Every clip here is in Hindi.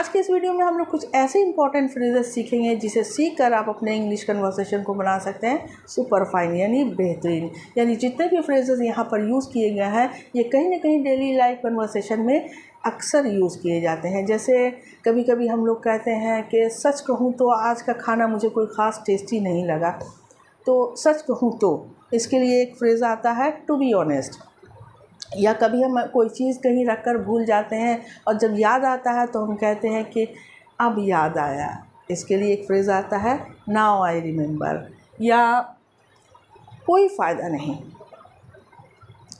आज के इस वीडियो में हम लोग कुछ ऐसे इंपॉर्टेंट फ्रेजेस सीखेंगे जिसे सीख कर आप अपने इंग्लिश कन्वर्सेशन को बना सकते हैं सुपर फाइन यानी बेहतरीन। यानी जितने भी फ्रेजेस यहाँ पर यूज़ किए गए हैं ये कहीं ना कहीं डेली लाइफ कन्वर्सेशन में अक्सर यूज़ किए जाते हैं। जैसे कभी कभी हम लोग कहते हैं कि सच कहूँ तो आज का खाना मुझे कोई ख़ास टेस्टी नहीं लगा, तो सच कहूँ तो इसके लिए एक फ्रेज़ आता है टू बी ऑनेस्ट। या कभी हम कोई चीज़ कहीं रख कर भूल जाते हैं और जब याद आता है तो हम कहते हैं कि अब याद आया। इसके लिए एक फ्रेज़ आता है नाउ आई रिमेंबर। या कोई फ़ायदा नहीं,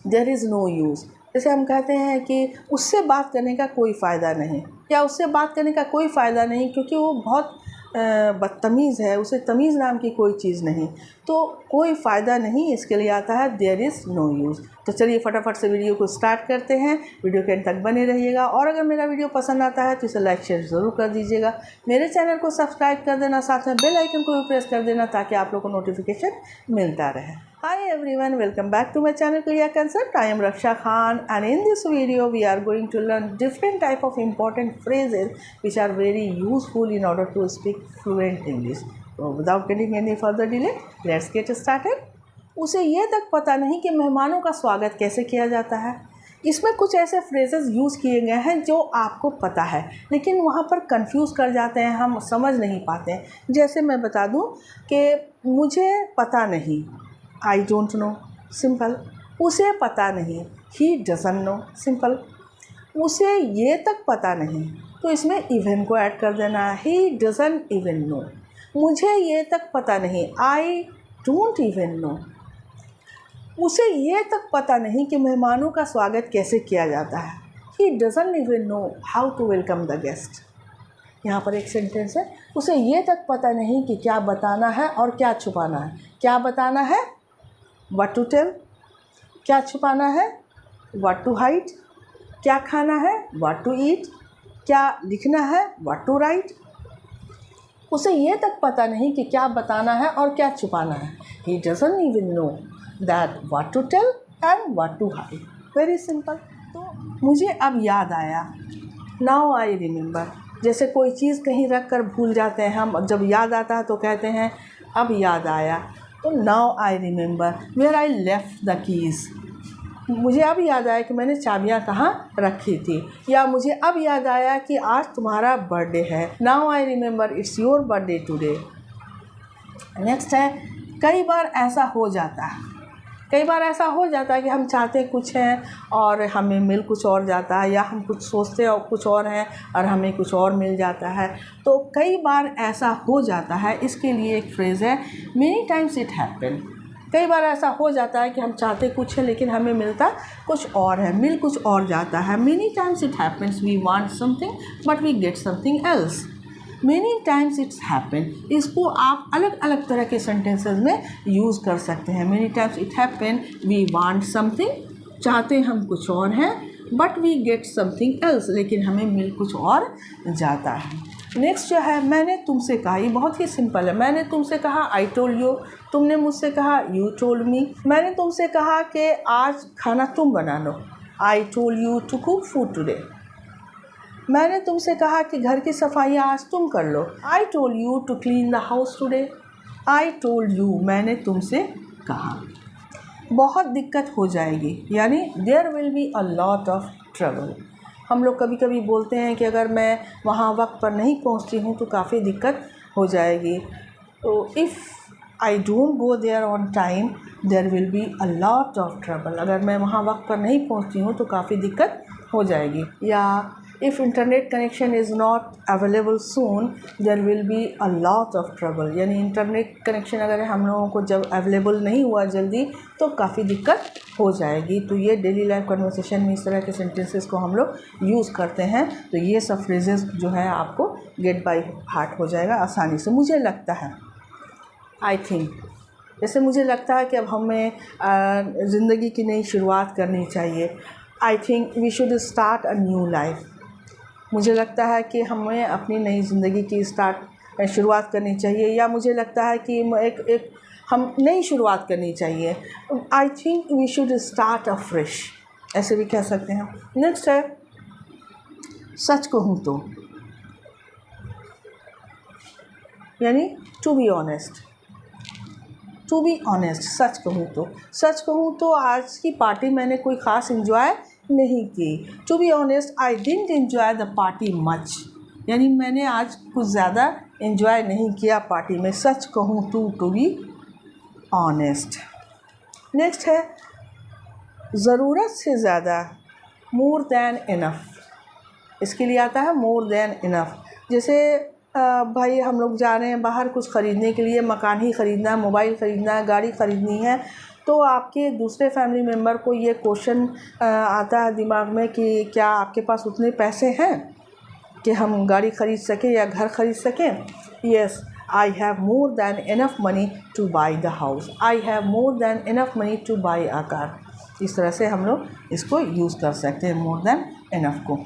देयर इज़ नो यूज़। जैसे हम कहते हैं कि उससे बात करने का कोई फ़ायदा नहीं, या उससे बात करने का कोई फ़ायदा नहीं क्योंकि वो बहुत बदतमीज़ है, उसे तमीज़ नाम की कोई चीज़ नहीं। तो कोई फ़ायदा नहीं, इसके लिए आता है देयर इज़ नो यूज़। तो चलिए फटाफट से वीडियो को स्टार्ट करते हैं। वीडियो के अंत तक बने रहिएगा और अगर मेरा वीडियो पसंद आता है तो इसे लाइक शेयर ज़रूर कर दीजिएगा। मेरे चैनल को सब्सक्राइब कर देना, साथ में बेल आइकन को भी प्रेस कर देना ताकि आप लोगों को नोटिफिकेशन मिलता रहे। Hi everyone, welcome back to my channel Clear Concept. I am Raksha Khan and in this video we are going to learn different type of important phrases which are very useful in order to speak fluent English. So without getting any further delay, let's get started. उसे ये तक पता नहीं कि मेहमानों का स्वागत कैसे किया जाता है। इसमें कुछ ऐसे फ्रेजेस यूज़ किए गए हैं जो आपको पता है लेकिन वहाँ पर कंफ्यूज कर जाते हैं, हम समझ नहीं पाते हैं। जैसे मैं बता दूँ कि मुझे पता नहीं, आई डोंट नो, सिंपल। उसे पता नहीं, ही डजंट नो, सिंपल। उसे ये तक पता नहीं, तो इसमें इवन को ऐड कर देना है, ही डजंट इवन नो। मुझे ये तक पता नहीं, आई डोंट इवन नो। उसे ये तक पता नहीं कि मेहमानों का स्वागत कैसे किया जाता है, he doesn't even know how to welcome the guest. यहाँ पर एक सेंटेंस है, उसे ये तक पता नहीं कि क्या बताना है और क्या छुपाना है। क्या बताना है, what to tell, क्या छुपाना है, what to hide, क्या खाना है, what to eat, क्या लिखना है, what to write। उसे ये तक पता नहीं कि क्या बताना है और क्या छुपाना है, he doesn't even know that what to tell and what to hide। very simple। तो मुझे अब याद आया, now I remember। जैसे कोई चीज़ कहीं रख कर भूल जाते हैं हम, जब याद आता है तो कहते हैं अब याद आया। तो now I remember where I left the keys. मुझे अब याद आया कि मैंने चाबियाँ कहाँ रखी थी। या मुझे अब याद आया कि आज तुम्हारा बर्थडे है, now I remember it's your birthday today. Next है, कई बार ऐसा हो जाता है। कई बार ऐसा हो जाता है कि हम चाहते कुछ हैं और हमें मिल कुछ और जाता है, या हम कुछ सोचते और कुछ और हैं और हमें कुछ और मिल जाता है। तो कई बार ऐसा हो जाता है, इसके लिए एक फ्रेज़ है मेनी टाइम्स इट हैपन। कई बार ऐसा हो जाता है कि हम चाहते कुछ है लेकिन हमें मिलता कुछ और है, मिल कुछ और जाता है। Many times it happens, we want something but we get something else. Many times it's happen, इसको आप अलग अलग तरह के सेंटेंसेस में यूज़ कर सकते हैं। Many times it happen, we want something, चाहते हम कुछ और हैं, but we get something else, लेकिन हमें मिल कुछ और जाता है। नेक्स्ट जो है, मैंने तुमसे कहा, ये बहुत ही सिंपल है। मैंने तुमसे कहा, आई टोल्ड यू। तुमने मुझसे कहा, यू टोल्ड मी। मैंने तुमसे कहा कि आज खाना तुम बना लो, I told you to cook food today. मैंने तुमसे कहा कि घर की सफाइयाँ आज तुम कर लो, I told you to clean the house today. I told you, मैंने तुमसे कहा। बहुत दिक्कत हो जाएगी, यानी there will be a lot of trouble. हम लोग कभी कभी बोलते हैं कि अगर मैं वहाँ वक्त पर नहीं पहुँचती हूँ तो काफ़ी दिक्कत हो जाएगी। तो if I don't go there on time there will be a lot of trouble. अगर मैं वहाँ वक्त पर नहीं पहुँचती हूँ तो काफ़ी दिक्कत हो जाएगी। या if internet connection is not available soon there will be a lot of trouble. यानी इंटरनेट कनेक्शन अगर हम लोगों को जब अवेलेबल नहीं हुआ जल्दी तो काफ़ी दिक्कत हो जाएगी। तो ये डेली लाइफ कन्वर्सेशन में इस तरह के सेंटेंसेस को हम लोग यूज़ करते हैं। तो ये सब फ्रेजेस जो है आपको गेट बाय हार्ट हो जाएगा आसानी से। मुझे लगता है, आई थिंक, जैसे मुझे लगता है कि अब हमें ज़िंदगी की नई शुरुआत करनी चाहिए। I think we should start a new life. मुझे लगता है कि हमें अपनी नई ज़िंदगी की शुरुआत करनी चाहिए, या मुझे लगता है कि हम नई शुरुआत करनी चाहिए। I think we should start a fresh, ऐसे भी कह सकते हैं। नेक्स्ट है, सच कहूँ तो। यानी to be honest. To be honest, सच कहूँ तो आज की पार्टी मैंने कोई ख़ास इन्जॉय नहीं की। To be honest I didn't enjoy the party much, यानी मैंने आज कुछ ज़्यादा एन्जॉय नहीं किया पार्टी में। सच कहूँ टू बी ऑनेस्ट। नेक्स्ट है ज़रूरत से ज़्यादा, मोर दैन इनफ। इसके लिए आता है मोर दैन इनफ। जैसे भाई हम लोग जा रहे हैं बाहर कुछ ख़रीदने के लिए, मकान ही ख़रीदना है, मोबाइल ख़रीदना है, गाड़ी ख़रीदनी है, तो आपके दूसरे फैमिली मेम्बर को ये क्वेश्चन आता है दिमाग में कि क्या आपके पास उतने पैसे हैं कि हम गाड़ी ख़रीद सकें या घर ख़रीद सकें। Yes, I have more than enough money two by the house, I have more than enough money two by a car. इस तरह से हम लोग इसको यूज़ कर सकते हैं मोर दैन इनफ को।